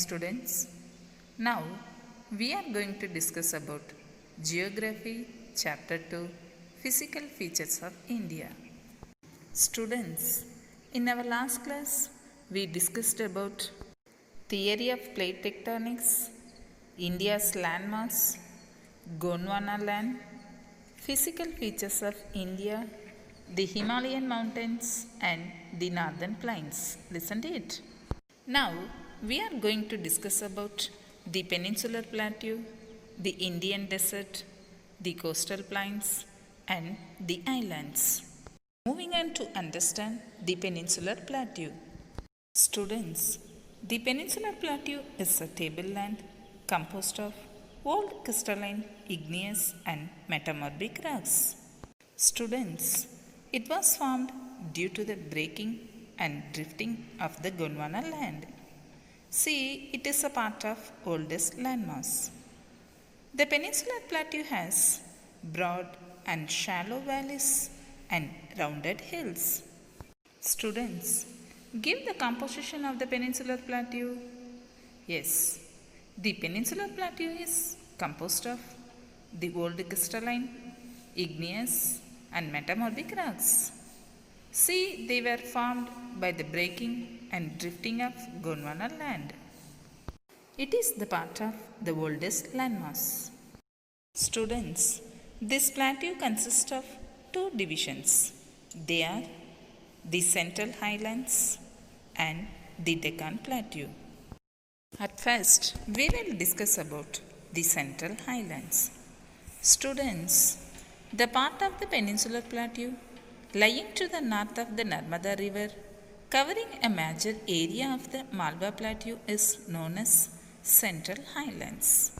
students. Now we are going to discuss about Geography Chapter 2 Physical Features of India. Students, in our last class we discussed about theory of plate tectonics, India's landmass, Gondwana land, physical features of India, the Himalayan mountains and the northern plains. Listen to it. Now we are going to discuss about the Peninsula Plateau, the Indian desert, the coastal plains and the islands. Moving on to understand the Peninsular Plateau. Students, the Peninsular Plateau is a tableland composed of old crystalline, igneous and metamorphic rocks. Students, it was formed due to the breaking and drifting of the Gondwana land. See, it is a part of oldest landmass. The Peninsular Plateau has broad and shallow valleys and rounded hills. Students, give the composition of the Peninsular Plateau. Yes, the Peninsular Plateau is composed of the old crystalline, igneous and metamorphic rocks. See, they were formed by the breaking and drifting of Gondwana land. It is the part of the oldest landmass. Students, this plateau consists of two divisions. They are the Central Highlands and the Deccan Plateau. At first, we will discuss about the Central Highlands. Students, the part of the Peninsular Plateau lying to the north of the Narmada River, covering a major area of the Malwa Plateau is known as Central Highlands.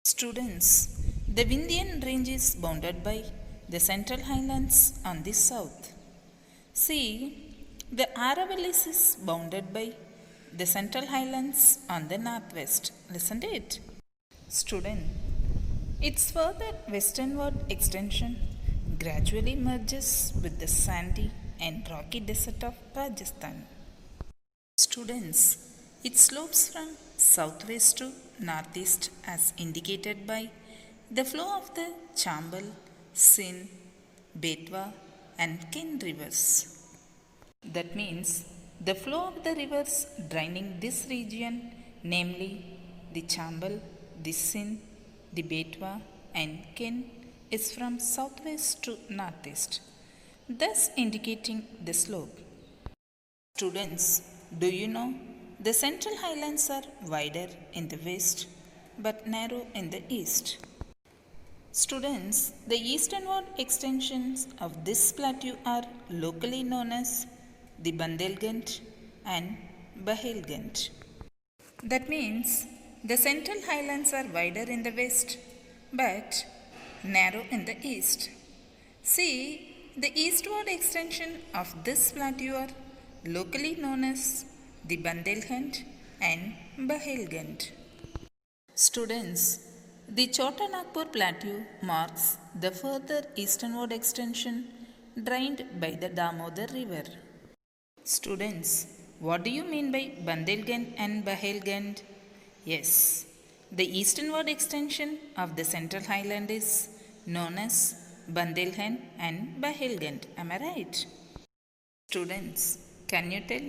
Students, the Vindhyan range is bounded by the Central Highlands on the south. See, the Aravallis is bounded by the Central Highlands on the northwest. Listen to it. Student, its further westernward extension gradually merges with the sandy and rocky desert of Rajasthan. Students, it slopes from southwest to northeast as indicated by the flow of the Chambal, Sindh, Betwa and Ken rivers. That means the flow of the rivers draining this region, namely the Chambal, the Sindh, the Betwa and Ken, is from southwest to northeast, thus indicating the slope. Students, do you know the Central Highlands are wider in the west but narrow in the east? Students, the easternward extensions of this plateau are locally known as the Bundelkhand and Bahelkhand. That means the Central Highlands are wider in the west but narrow in the east. See, the eastward extension of this plateau are locally known as the Bundelkhand and Bahelkhand. Students, the Chota Nagpur Plateau marks the further easternward extension drained by the Damodar River. Students, what do you mean by Bundelkhand and Bahelkhand? Yes, the easternward extension of the Central Highland is known as Bundelkhand and Bahelkhand. Am I right? Students, can you tell?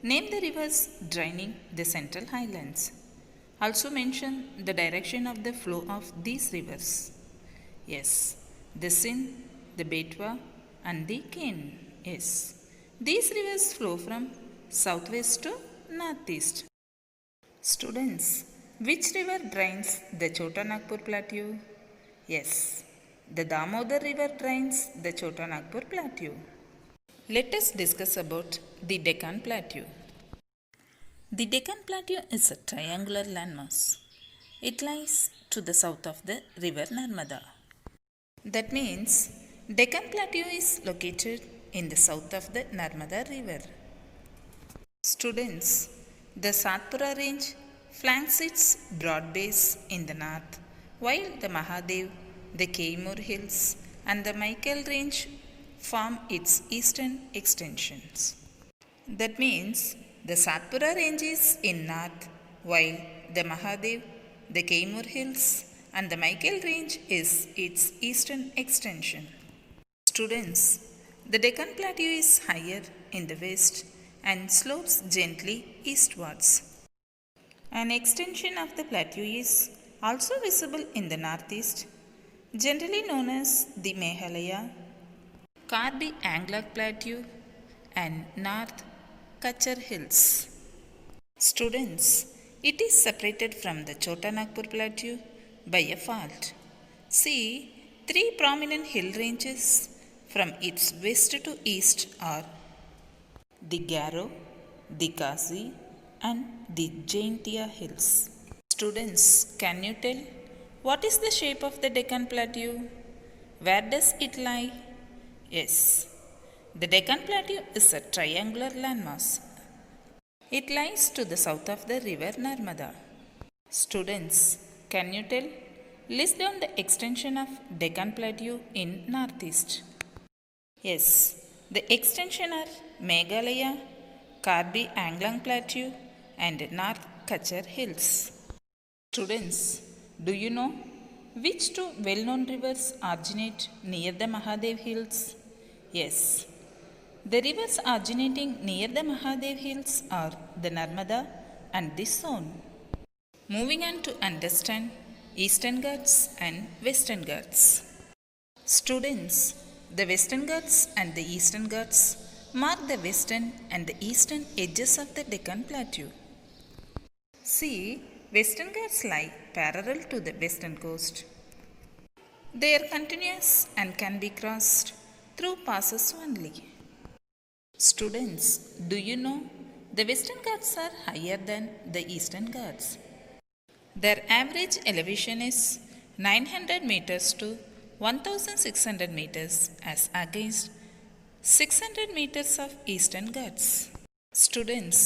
Name the rivers draining the Central Highlands. Also mention the direction of the flow of these rivers. Yes, the Sindh, the Betwa and the Ken. Yes, these rivers flow from southwest to northeast. Students, which river drains the Chota Nagpur Plateau? Yes, the Damodar River drains the Chota Nagpur Plateau. Let us discuss about the Deccan Plateau. The Deccan Plateau is a triangular landmass. It lies to the south of the river Narmada. That means Deccan Plateau is located in the south of the Narmada River. Students, the Satpura range flanks its broad base in the north, while the Mahadev, the Kaimur Hills and the Michael range form its eastern extensions. That means the Satpura range is in north, while the Mahadev, the Kaimur Hills, and the Michael Range is its eastern extension. Students, the Deccan Plateau is higher in the west and slopes gently eastwards. An extension of the plateau is also visible in the northeast, generally known as the Meghalaya, Karbi Anglak Plateau, and North Kachar Hills. Students, it is separated from the Chota Nagpur Plateau by a fault. See, three prominent hill ranges from its west to east are the Garo, the Kasi, and the Jaintia Hills. Students, can you tell what is the shape of the Deccan Plateau? Where does it lie? Yes, the Deccan Plateau is a triangular landmass. It lies to the south of the river Narmada. Students, can you tell? List down the extension of Deccan Plateau in northeast. Yes, the extension are Meghalaya, Karbi Anglang Plateau, and North Kachar Hills. Students, do you know which two well-known rivers originate near the Mahadev Hills? Yes, the rivers originating near the Mahadev Hills are the Narmada and the Son. Moving on to understand Eastern Ghats and Western Ghats. Students, the Western Ghats and the Eastern Ghats mark the western and the eastern edges of the Deccan Plateau. See, Western Ghats lie parallel to the western coast. They are continuous and can be crossed through passes only. Students, do you know the Western Ghats are higher than the Eastern Ghats? Their average elevation is 900 meters to 1600 meters as against 600 meters of Eastern Ghats. Students,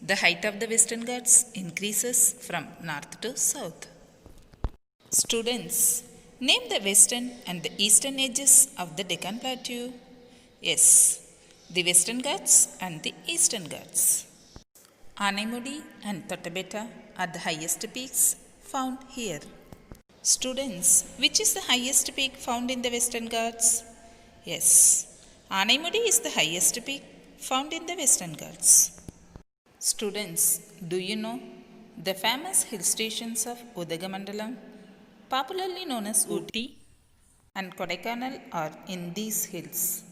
the height of the Western Ghats increases from north to south. Students, name the western and the eastern edges of the Deccan Plateau. Yes, the Western Ghats and the Eastern Ghats. Anaimudi and Tottabetta are the highest peaks found here. Students, which is the highest peak found in the Western Ghats? Yes, Anaimudi is the highest peak found in the Western Ghats. Students, do you know the famous hill stations of Udagamandalam, popularly known as Ooty, and Kodaikanal are in these hills?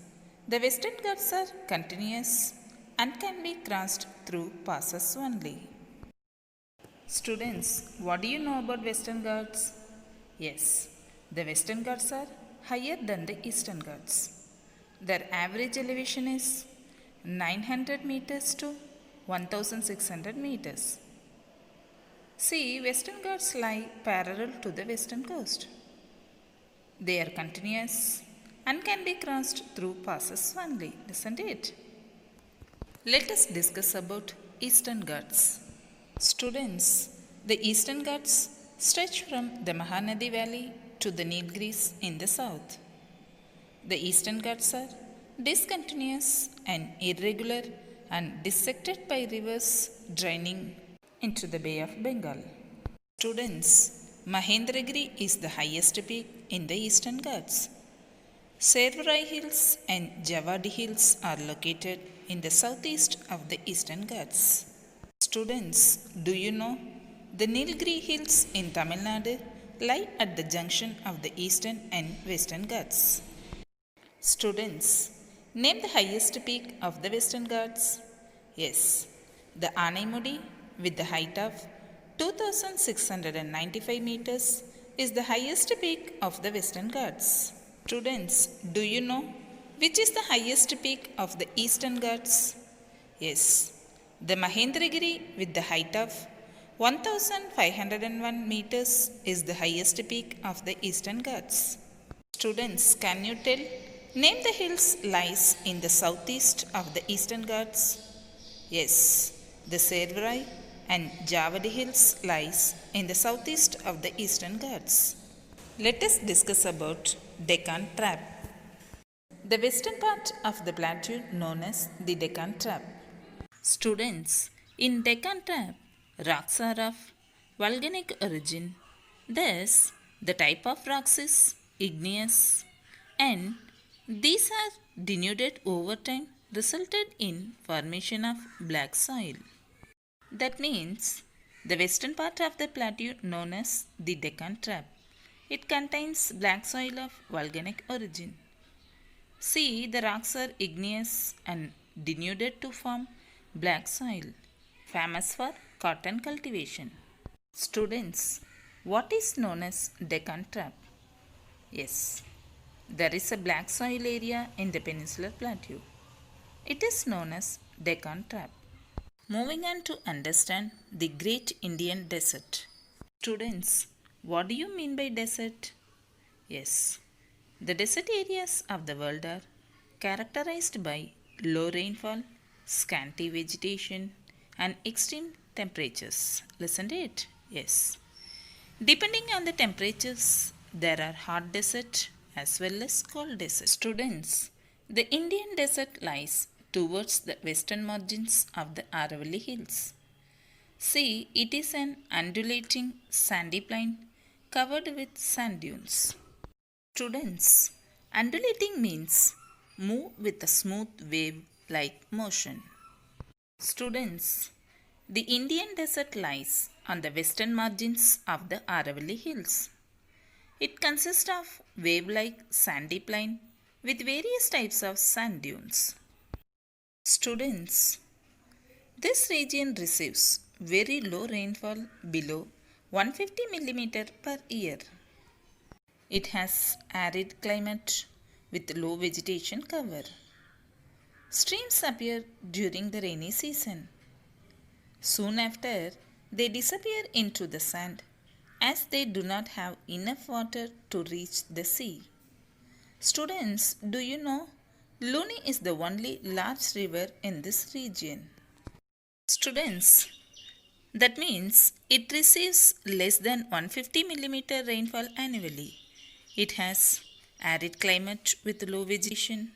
The Western Ghats are continuous and can be crossed through passes only. Students, what do you know about Western Ghats? Yes, the Western Ghats are higher than the Eastern Ghats. Their average elevation is 900 meters to 1600 meters. See, Western Ghats lie parallel to the western coast. They are continuous and can be crossed through passes only, isn't it? Let us discuss about Eastern Ghats. Students, the Eastern Ghats stretch from the Mahanadi Valley to the Nilgiris in the south. The Eastern Ghats are discontinuous and irregular and dissected by rivers draining into the Bay of Bengal. Students, Mahendragiri is the highest peak in the Eastern Ghats. Servarai Hills and Javadi Hills are located in the southeast of the Eastern Ghats. Students, do you know the Nilgiri Hills in Tamil Nadu lie at the junction of the Eastern and Western Ghats? Students, name the highest peak of the Western Ghats. Yes, the Anaimudi with the height of 2695 meters is the highest peak of the Western Ghats. Students, do you know which is the highest peak of the Eastern Ghats? Yes, the Mahendragiri with the height of 1501 meters is the highest peak of the Eastern Ghats. Students, can you tell? Name the hills lies in the southeast of the Eastern Ghats. Yes, the Servarai and Javadi Hills lies in the southeast of the Eastern Ghats. Let us discuss about Deccan Trap. The western part of the plateau known as the Deccan Trap. Students, in Deccan Trap, Rocks are of volcanic origin. Thus, the type of rocks is igneous, and these are denuded over time resulted in formation of black soil. That means the western part of the plateau known as the Deccan Trap. It contains black soil of volcanic origin. See, the rocks are igneous and denuded to form black soil, famous for cotton cultivation. Students, what is known as Deccan Trap? Yes, there is a black soil area in the Peninsula Plateau. It is known as Deccan Trap. Moving on to understand the Great Indian Desert. Students, what do you mean by desert? Yes, the desert areas of the world are characterized by low rainfall, scanty vegetation, and extreme temperatures. Listen to it. Yes. Depending on the temperatures, there are hot desert as well as cold desert. Students, the Indian desert lies towards the western margins of the Aravalli Hills. See, it is an undulating sandy plain covered with sand dunes. Students, undulating means move with a smooth wave like motion. Students, the Indian desert lies on the western margins of the Aravalli Hills. It consists of wave like sandy plain with various types of sand dunes. Students, this region receives very low rainfall below 150 mm per year. It has arid climate with low vegetation cover. Streams appear during the rainy season. Soon after, they disappear into the sand as they do not have enough water to reach the sea. Students, do you know Luni is the only large river in this region? Students, that means it receives less than 150 mm rainfall annually. It has arid climate with low vegetation.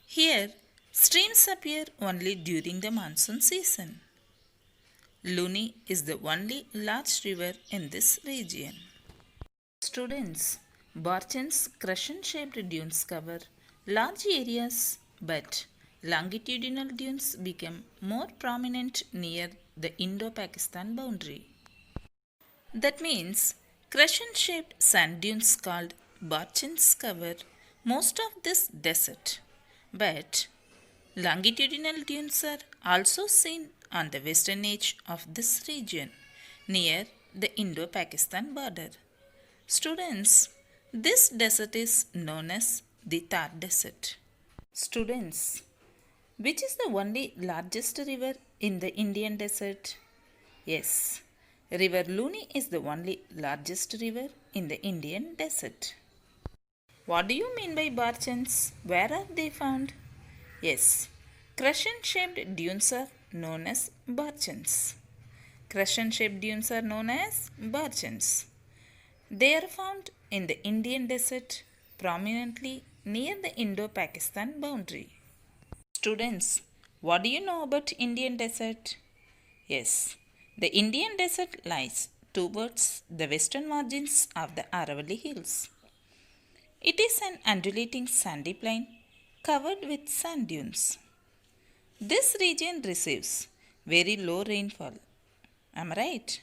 Here, streams appear only during the monsoon season. Luni is the only large river in this region. Students, Barchan's crescent-shaped dunes cover large areas, but longitudinal dunes become more prominent near the Indo-Pakistan boundary. That means crescent-shaped sand dunes called Barchans cover most of this desert, but longitudinal dunes are also seen on the western edge of this region near the Indo-Pakistan border. Students, this desert is known as the Thar Desert. Students, which is the only largest river in the Indian desert? Yes, River Luni is the only largest river in the Indian desert. What do you mean by barchans? Where are they found? Yes, crescent-shaped dunes are known as barchans. Crescent-shaped dunes are known as barchans. They are found in the Indian desert, prominently near the Indo-Pakistan boundary. Students, what do you know about Indian desert? Yes, the Indian desert lies towards the western margins of the Aravalli Hills. It is an undulating sandy plain covered with sand dunes. This region receives very low rainfall. Am I right?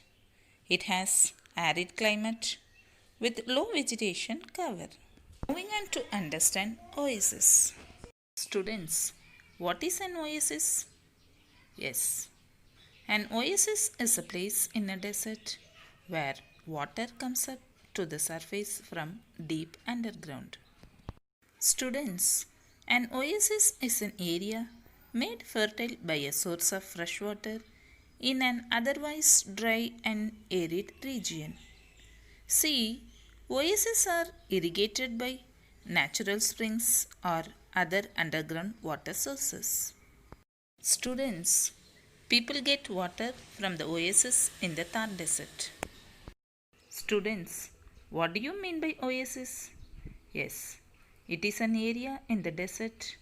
It has arid climate with low vegetation cover. Moving on to understand oasis. Students, what is an oasis? Yes, an oasis is a place in a desert where water comes up to the surface from deep underground. Students, an oasis is an area made fertile by a source of fresh water in an otherwise dry and arid region. See, oases are irrigated by natural springs or other underground water sources. Students, people get water from the oasis in the Thar Desert. Students, what do you mean by oasis? Yes, it is an area in the desert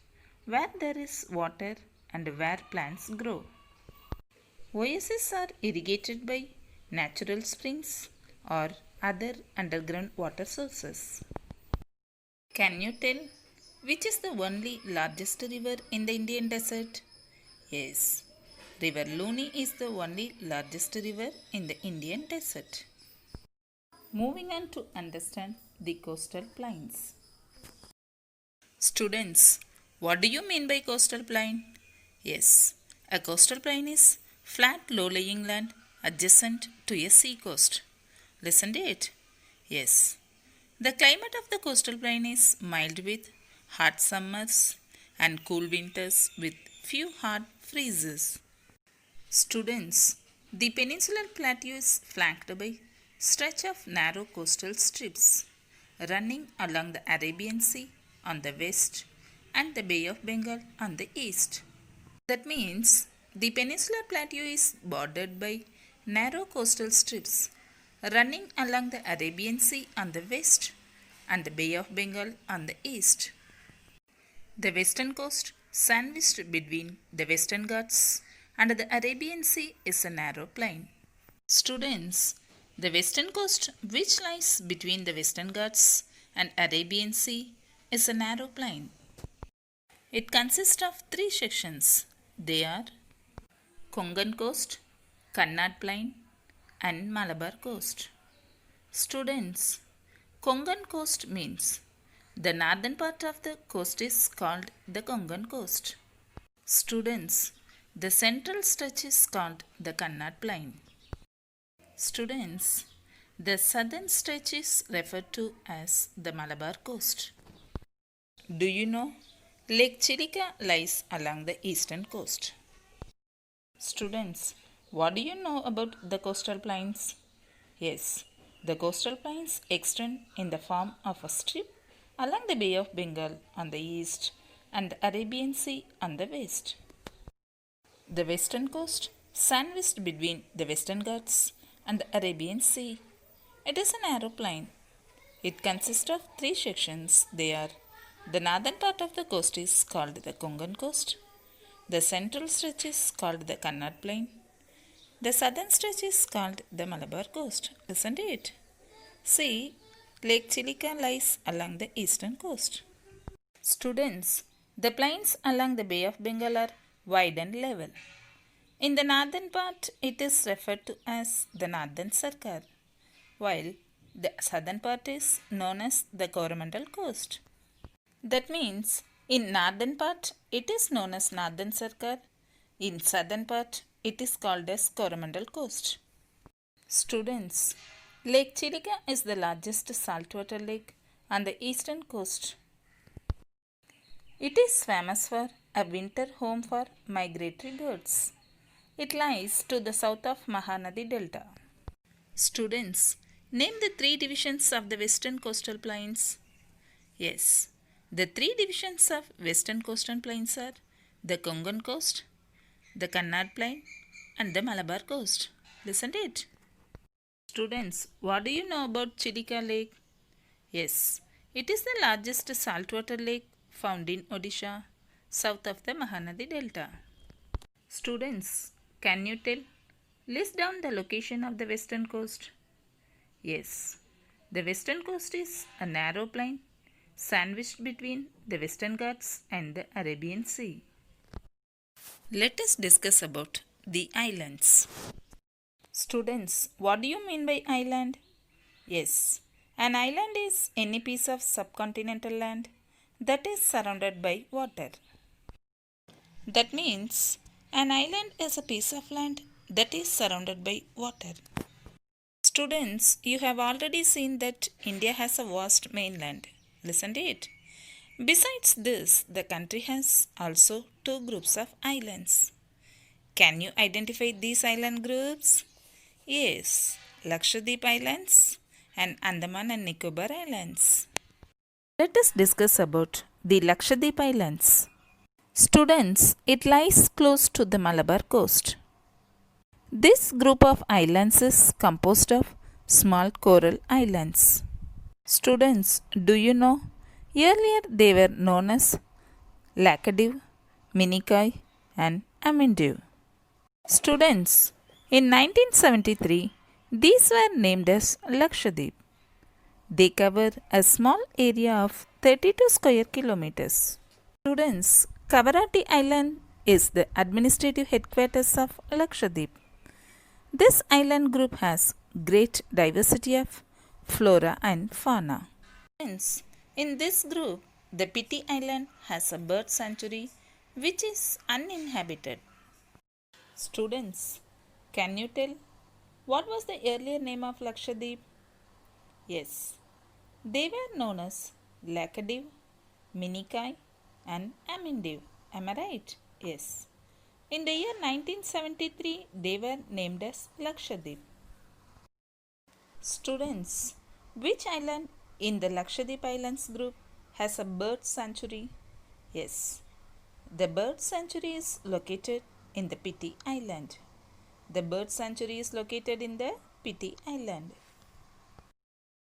where there is water and where plants grow. Oases are irrigated by natural springs or other underground water sources. Can you tell which is the only largest river in the Indian desert? Yes, River Luni is the only largest river in the Indian desert. Moving on to understand the coastal plains. Students, what do you mean by coastal plain? Yes, a coastal plain is flat low-lying land adjacent to a sea coast. Listen to it. Yes, the climate of the coastal plain is mild with hot summers and cool winters with few hard freezes. Students, the Peninsula Plateau is flanked by stretch of narrow coastal strips running along the Arabian Sea on the west and the Bay of Bengal on the east. That means the Peninsula Plateau is bordered by narrow coastal strips running along the Arabian Sea on the west and the Bay of Bengal on the east. The western coast, sandwiched between the Western Ghats and the Arabian Sea, is a narrow plain. Students, the western coast, which lies between the Western Ghats and Arabian Sea, is a narrow plain. It consists of three sections. They are Konkan coast, Kannad plain, and Malabar coast. Students, Konkan coast means the northern part of the coast is called the Konkan coast. Students, the central stretch is called the Kannad plain. Students, the southern stretch is referred to as the Malabar coast. Do you know Lake Chilika lies along the eastern coast? Students, what do you know about the coastal plains? Yes, the coastal plains extend in the form of a strip along the Bay of Bengal on the east and the Arabian Sea on the west. The western coast, sandwiched between the Western Ghats and the Arabian Sea, it is a narrow plain. It consists of three sections. They are the northern part of the coast is called the Konkan coast. The central stretch is called the Kannad plain. The southern stretch is called the Malabar coast. Listen to it. See, Lake Chilika lies along the eastern coast. Students, the plains along the Bay of Bengal are wide and level. In the northern part, it is referred to as the Northern Sarkar, while the southern part is known as the Coromandel coast. That means, in northern part, it is known as Northern Sarkar. In southern part, it is called as Coromandel coast. Students, Lake Chilika is the largest saltwater lake on the eastern coast. It is famous for a winter home for migratory birds. It lies to the south of Mahanadi Delta. Students, name the three divisions of the western coastal plains. Yes, the three divisions of western coastal plains are the Konkan coast, the Kannad plain, and the Malabar coast. Listen to it. Students, what do you know about Chilika Lake? Yes, it is the largest saltwater lake found in Odisha, south of the Mahanadi Delta. Students, can you tell? List down the location of the western coast. Yes, the western coast is a narrow plain sandwiched between the Western Ghats and the Arabian Sea. Let us discuss about the islands. Students, what do you mean by island? Yes, an island is any piece of subcontinental land that is surrounded by water. That means an island is a piece of land that is surrounded by water. Students, you have already seen that India has a vast mainland. Listen to it. Besides this, the country has also two groups of islands. Can you identify these island groups? Yes, Lakshadeep Islands and Andaman and Nicobar Islands. Let us discuss about the Lakshadeep Islands. Students, it lies close to the Malabar coast. This group of islands is composed of small coral islands. Students, do you know? Earlier they were known as Lakshadeep, Minikai and Amindiv. Students, in 1973, these were named as Lakshadeep. They cover a small area of 32 square kilometers. Students, Kavarati Island is the administrative headquarters of Lakshadeep. This island group has great diversity of flora and fauna. Students, in this group, the Piti Island has a bird sanctuary which is uninhabited. Students, can you tell what was the earlier name of Lakshadeep? Yes, they were known as Lakshadeep, Minikai, and Amindiv. Am I right? Yes. In the year 1973, they were named as Lakshadeep. Students, which island in the Lakshadeep Islands group has a bird sanctuary? Yes, the bird sanctuary is located in the Piti Island. The bird sanctuary is located in the Piti Island.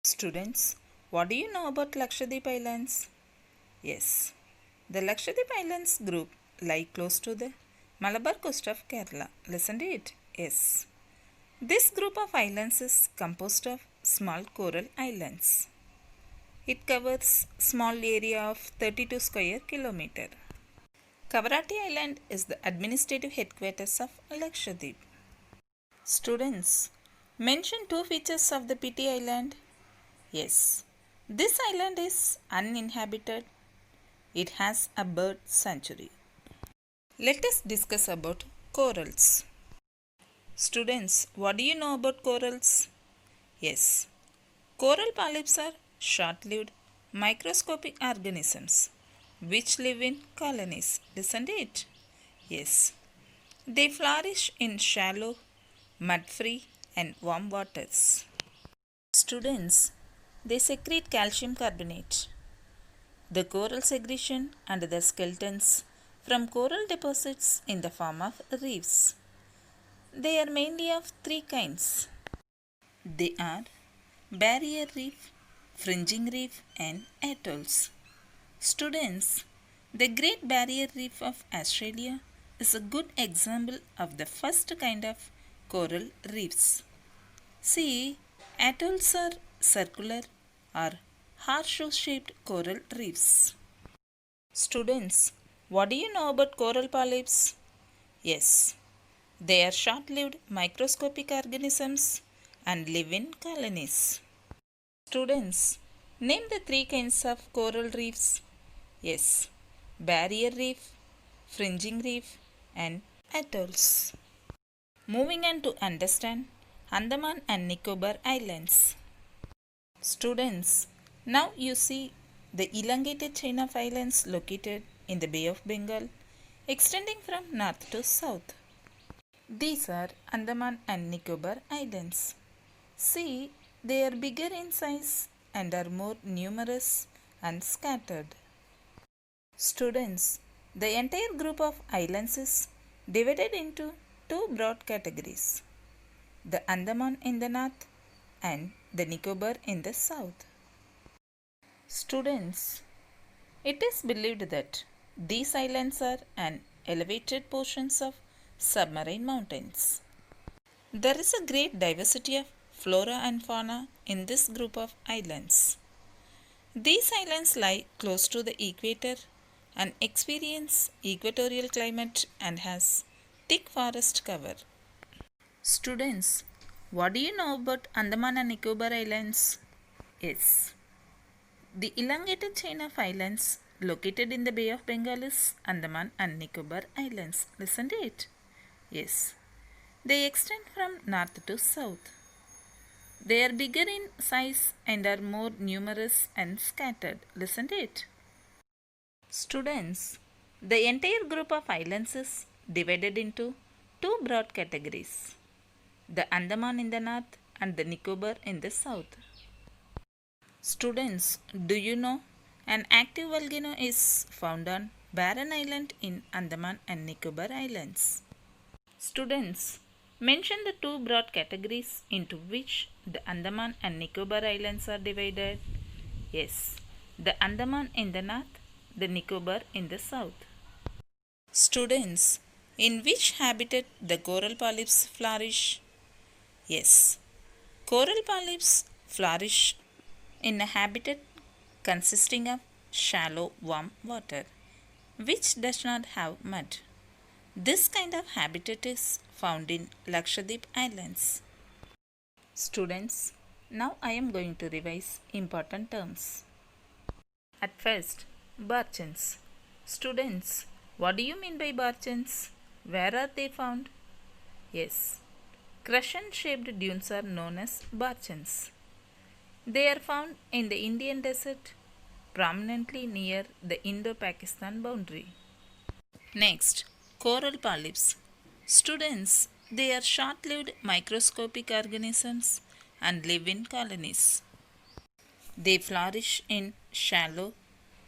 Students, what do you know about Lakshadeep Islands? Yes, the Lakshadeep Islands group lie close to the Malabar coast of Kerala. Listen to it. Yes. This group of islands is composed of small coral islands. It covers small area of 32 square kilometer. Kavarati Island is the administrative headquarters of Lakshadeep. Students, mention two features of the Piti Island. Yes, this island is uninhabited. It has a bird sanctuary. Let us discuss about corals. Students, what do you know about corals? Yes, coral polyps are short-lived microscopic organisms which live in colonies. Listen to it. Yes, they flourish in shallow, mud-free and warm waters. Students, they secrete calcium carbonate. The coral secretion and the skeletons from coral deposits in the form of reefs. They are mainly of three kinds. They are barrier reef, fringing reef and atolls. Students, the Great Barrier Reef of Australia is a good example of the first kind of coral reefs. See, atolls are circular or horseshoe-shaped coral reefs. Students, what do you know about coral polyps? Yes, they are short-lived microscopic organisms and live in colonies. Students, name the three kinds of coral reefs. Yes, barrier reef, fringing reef and atolls. Moving on to understand Andaman and Nicobar Islands. Students, now you see the elongated chain of islands located in the Bay of Bengal extending from north to south. These are Andaman and Nicobar Islands. See, they are bigger in size and are more numerous and scattered. Students, the entire group of islands is divided into two broad categories, the Andaman in the north and the Nicobar in the south. Students, it is believed that these islands are an elevated portions of submarine mountains. There is a great diversity of flora and fauna in this group of islands. These islands lie close to the equator and experience equatorial climate and has thick forest cover. Students, what do you know about Andaman and Nicobar Islands? Yes, the elongated chain of islands located in the Bay of Bengal is Andaman and Nicobar Islands. Listen to it. Yes, they extend from north to south. They are bigger in size and are more numerous and scattered. Listen to it. Students, the entire group of islands is divided into two broad categories, the Andaman in the north and the Nicobar in the south. Students, do you know an active volcano is found on Barren Island in Andaman and Nicobar Islands? Students, mention the two broad categories into which the Andaman and Nicobar Islands are divided. Yes, the Andaman in the north, the Nicobar in the south. Students, In which habitat the coral polyps flourish? Yes, coral polyps flourish in a habitat consisting of shallow warm water, which does not have mud. This kind of habitat is found in Lakshadeep Islands. Students, now I am going to revise important terms. At first, barchans. Students, what do you mean by barchans? Where are they found? Yes, crescent shaped dunes are known as barchans. They are found in the Indian desert, prominently near the Indo Pakistan boundary. Next, coral polyps. Students, they are short lived microscopic organisms and live in colonies. They flourish in shallow,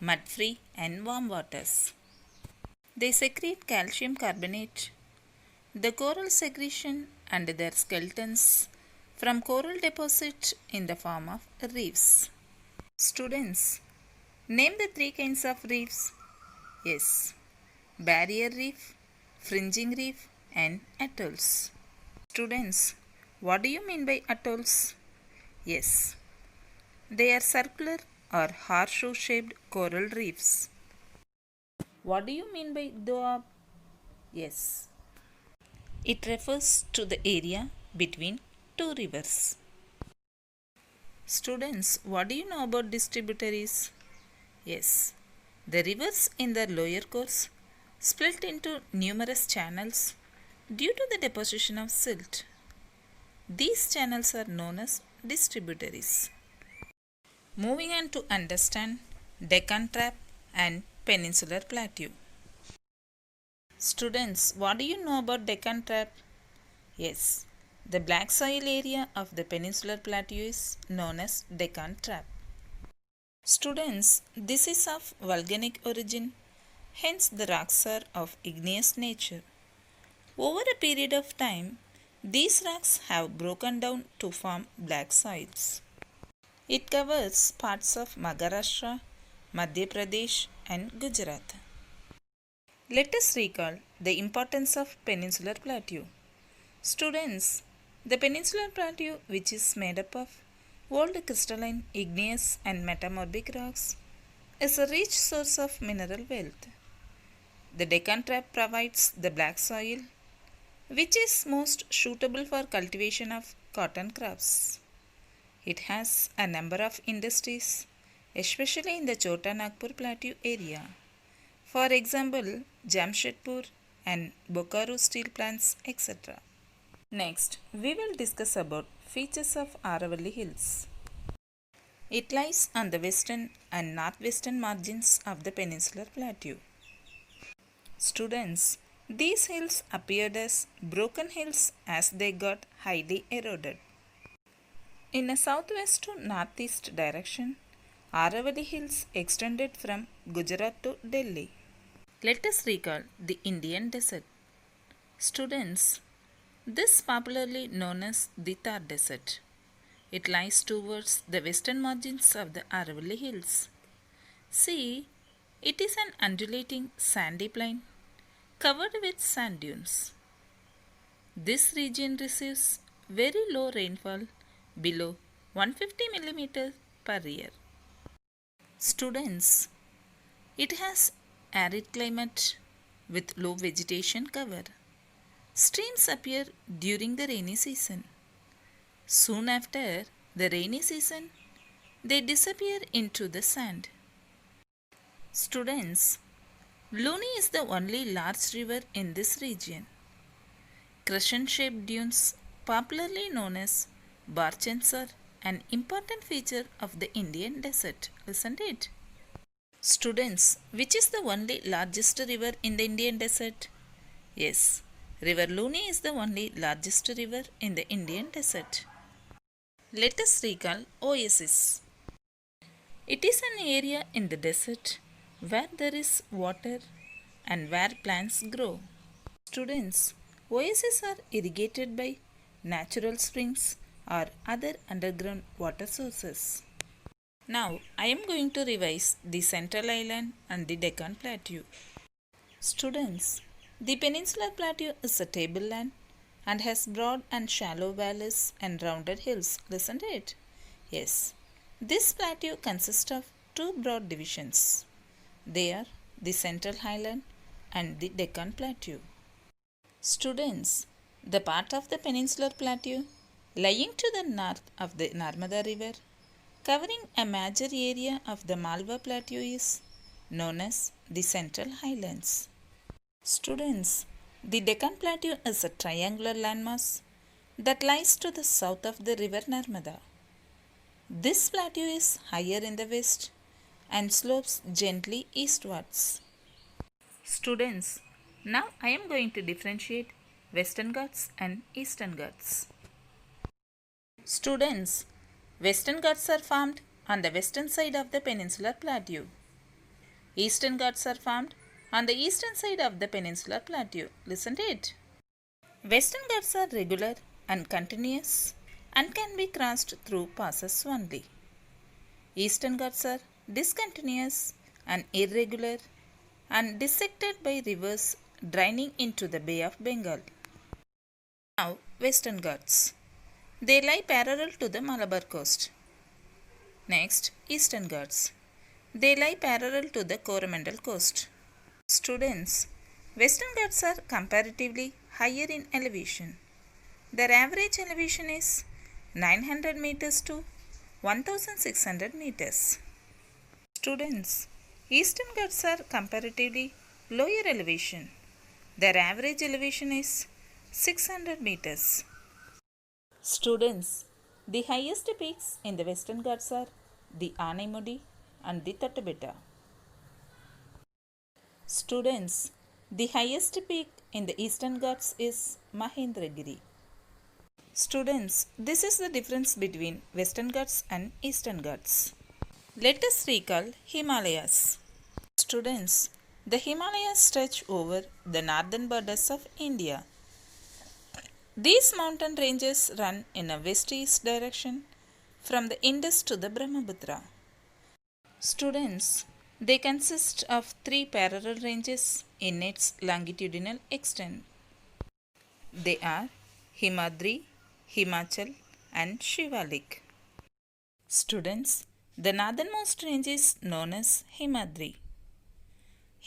mud free, and warm waters. They secrete calcium carbonate. The coral secretion and their skeletons from coral deposit in the form of reefs. Students, name the three kinds of reefs. Yes, barrier reef, fringing reef, and atolls. Students, what do you mean by atolls? Yes, they are circular or horseshoe shaped coral reefs. What do you mean by doab? Yes, it refers to the area between two rivers. Students, what do you know about distributaries? Yes, the rivers in their lower course split into numerous channels due to the deposition of silt. These channels are known as distributaries. Moving on to understand Deccan Trap and Peninsula Plateau. Students, what do you know about Deccan Trap? Yes, the black soil area of the Peninsula Plateau is known as Deccan Trap. Students, this is of volcanic origin, hence the rocks are of igneous nature. Over a period of time, these rocks have broken down to form black soils. It covers parts of Maharashtra, Madhya Pradesh, and Gujarat. Let us recall the importance of Peninsular Plateau. Students, the Peninsular Plateau, which is made up of old crystalline, igneous, and metamorphic rocks, is a rich source of mineral wealth. The Deccan Trap provides the black soil, which is most suitable for cultivation of cotton crops. It has a number of industries, especially in the Chota Nagpur Plateau area. For example, Jamshedpur and Bokaro steel plants, etc. Next, we will discuss about features of Aravalli Hills. It lies on the western and northwestern margins of the Peninsular Plateau. Students, these hills appeared as broken hills as they got highly eroded. In a southwest to northeast direction, Aravalli Hills extended from Gujarat to Delhi. Let us recall the Indian desert. Students, this popularly known as the Thar Desert. It lies towards the western margins of the Aravalli Hills. See, it is an undulating sandy plain covered with sand dunes. This region receives very low rainfall below 150 mm per year. Students, it has arid climate with low vegetation cover. Streams appear during the rainy season. Soon after the rainy season, they disappear into the sand. Students, Luni is the only large river in this region. Crescent-shaped dunes, popularly known as barchans, are an important feature of the Indian desert, isn't it? Students, which is the only largest river in the Indian desert? Yes, River Luni is the only largest river in the Indian desert. Let us recall Oasis. It is an area in the desert where there is water and where plants grow. Students, oases are irrigated by natural springs or other underground water sources. Now, I am going to revise the Central Island and the Deccan Plateau. Students, The Peninsula Plateau is a tableland and has broad and shallow valleys and rounded hills. Listen to it. Yes, this plateau consists of two broad divisions. They are the Central Highland and the Deccan Plateau. Students, the part of the Peninsular Plateau lying to the north of the Narmada River, covering a major area of the Malwa Plateau, is known as the Central Highlands. Students, the Deccan Plateau is a triangular landmass that lies to the south of the river Narmada. This plateau is higher in the west and slopes gently eastwards. Students, now I am going to differentiate Western Ghats and Eastern Ghats. Students, Western Ghats are formed on the western side of the Peninsular Plateau. Eastern Ghats are formed on the eastern side of the Peninsular Plateau. Listen to it. Western Ghats are regular and continuous and can be crossed through passes only. Eastern Ghats are discontinuous and irregular and dissected by rivers draining into the Bay of Bengal. Now, Western Ghats. They lie parallel to the Malabar coast. Next, Eastern Ghats. They lie parallel to the Coromandel coast. Students, Western Ghats are comparatively higher in elevation. Their average elevation is 900 meters to 1600 meters. Students, Eastern Ghats are comparatively lower elevation. Their average elevation is 600 meters. Students, the highest peaks in the Western Ghats are the Anaimudi and the Tattabetta. Students, the highest peak in the Eastern Ghats is Mahendragiri. Students, this is the difference between Western Ghats and Eastern Ghats. Let us recall Himalayas. Students, the Himalayas stretch over the northern borders of India. These mountain ranges run in a west-east direction from the Indus to the Brahmaputra. Students, they consist of three parallel ranges in its longitudinal extent. They are Himadri, Himachal and Shivalik. Students, the northernmost range is known as Himadri.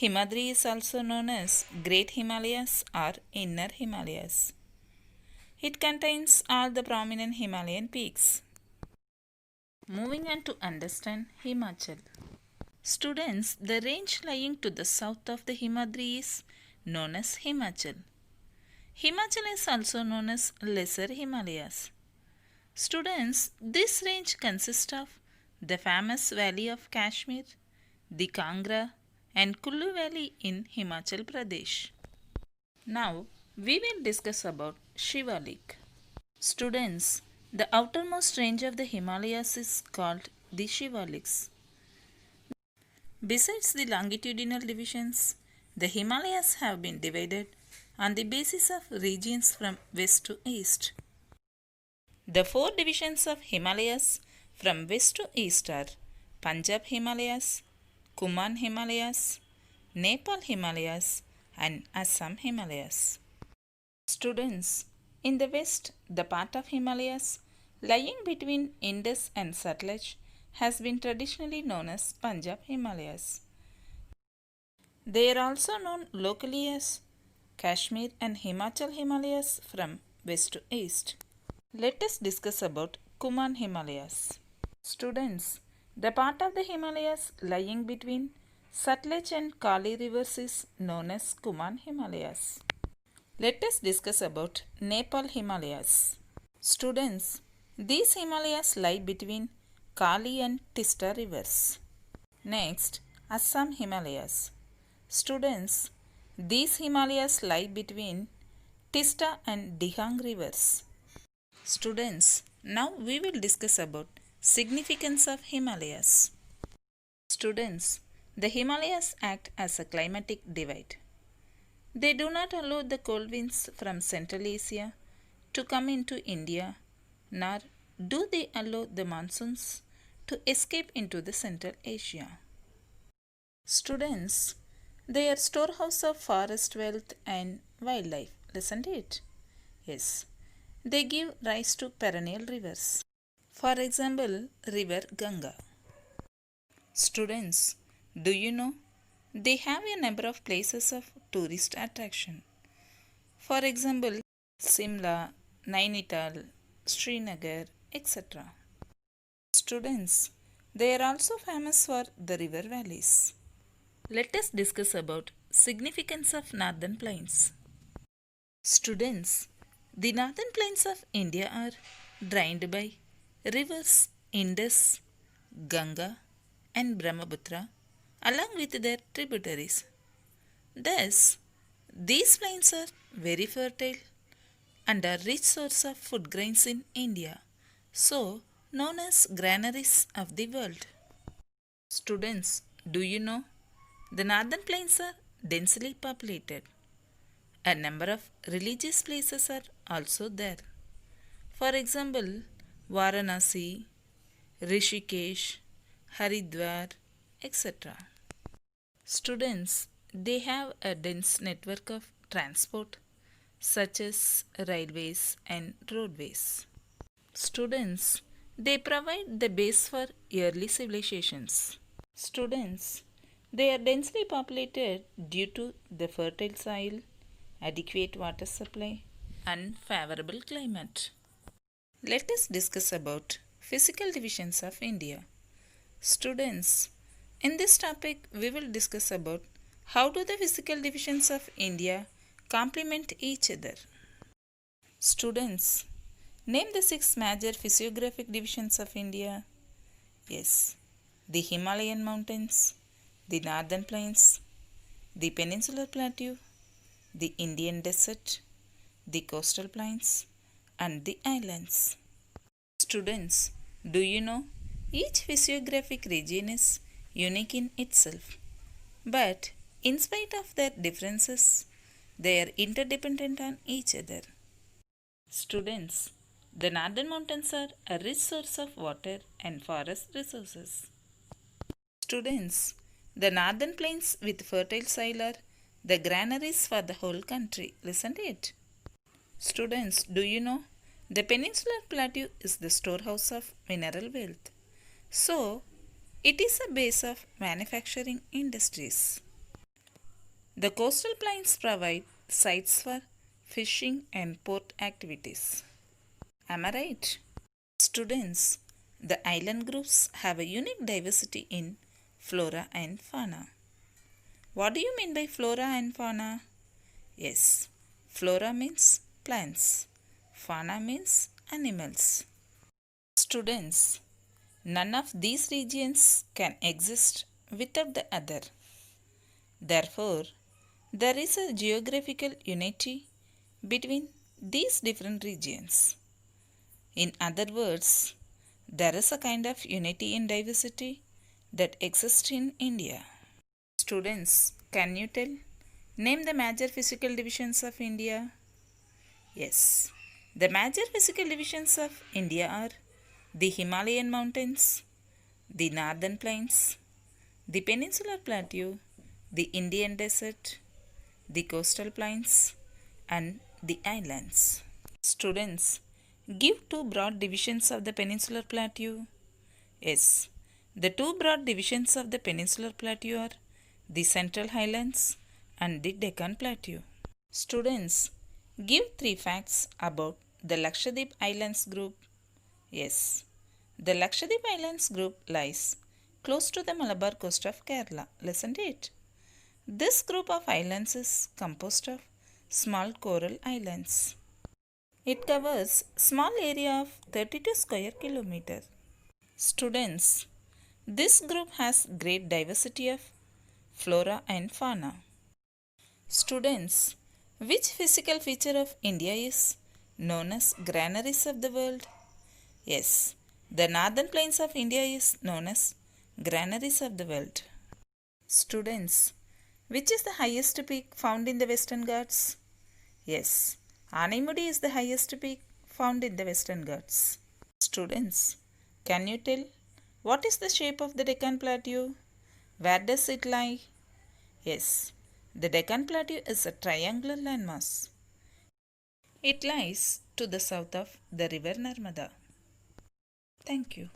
Himadri is also known as Great Himalayas or Inner Himalayas. It contains all the prominent Himalayan peaks. Moving on to understand Himachal. Students, the range lying to the south of the Himadri is known as Himachal. Himachal is also known as Lesser Himalayas. Students, this range consists of the famous valley of Kashmir, the Kangra and Kullu Valley in Himachal Pradesh. Now, we will discuss about Shivalik. Students, the outermost range of the Himalayas is called the Shivaliks. Besides the longitudinal divisions, the Himalayas have been divided on the basis of regions from west to east. The four divisions of Himalayas from west to east are Punjab Himalayas, Kuman Himalayas, Nepal Himalayas and Assam Himalayas. Students, in the west, the part of Himalayas lying between Indus and Sutlej has been traditionally known as Punjab Himalayas. They are also known locally as Kashmir and Himachal Himalayas from west to east. Let us discuss about Kuman Himalayas. Students, the part of the Himalayas lying between Sutlej and Kali rivers is known as Kuman Himalayas. Let us discuss about Nepal Himalayas. Students, these Himalayas lie between Kali and Tista rivers. Next, Assam Himalayas. Students, these Himalayas lie between Tista and Dihang rivers. Students, now we will discuss about significance of Himalayas. Students, the Himalayas act as a climatic divide. They do not allow the cold winds from Central Asia to come into India, nor do they allow the monsoons to escape into the Central Asia. Students, They are storehouse of forest wealth and wildlife. Listen to it. Yes. They give rise to perennial rivers. For example, River Ganga. Students, do you know they have a number of places of tourist attraction? For example, Simla, Nainital, Srinagar, etc. Students, they are also famous for the river valleys. Let us discuss about significance of northern plains. Students, the northern plains of India are drained by rivers Indus, Ganga and Brahmaputra along with their tributaries. Thus, these plains are very fertile and are rich source of food grains in India, so known as granaries of the world. Students, do you know the northern plains are densely populated? A number of religious places are also there. For example, Varanasi, Rishikesh, Haridwar, etc. Students, they have a dense network of transport such as railways and roadways. Students, they provide the base for early civilizations. Students, they are densely populated due to the fertile soil, adequate water supply, and favorable climate. Let us discuss about physical divisions of India. Students, in this topic we will discuss about how do the physical divisions of India complement each other. Students, name the six major physiographic divisions of India. Yes, the Himalayan mountains, the northern plains, the Peninsula Plateau, the Indian desert, the coastal plains, and the islands. Students, do you know each physiographic region is unique in itself, but in spite of their differences, they are interdependent on each other. Students, the northern mountains are a rich source of water and forest resources. Students, the northern plains with fertile soil are the granaries for the whole country. Listen to it. Students, do you know the Peninsular Plateau is the storehouse of mineral wealth? So, it is a base of manufacturing industries. The coastal plains provide sites for fishing and port activities. Am I right? Students, the island groups have a unique diversity in flora and fauna. What do you mean by flora and fauna? Yes, flora means plants, fauna means animals. Students, none of these regions can exist without the other. Therefore, there is a geographical unity between these different regions. In other words, there is a kind of unity in diversity that exists in India. Students, can you tell? Name the major physical divisions of India. Yes, the major physical divisions of India are the Himalayan mountains, the northern plains, the peninsular plateau, the Indian desert, the coastal plains, and the islands. Students, give two broad divisions of the peninsular plateau. Yes, the two broad divisions of the peninsular plateau are the Central Highlands and the Deccan Plateau. Students, give three facts about the Lakshadeep Islands group. Yes, the Lakshadeep Islands group lies close to the Malabar coast of Kerala. Listen to it. This group of islands is composed of small coral islands. It covers small area of 32 square kilometer. Students, this group has great diversity of flora and fauna. Students, which physical feature of India is known as granaries of the world? Yes, the northern plains of India is known as granaries of the world. Students, which is the highest peak found in the Western Ghats? Yes, Anaimudi is the highest peak found in the Western Ghats. Students, can you tell what is the shape of the Deccan Plateau? Where does it lie? Yes, The Deccan Plateau is a triangular landmass. It lies to the south of the river Narmada. Thank you.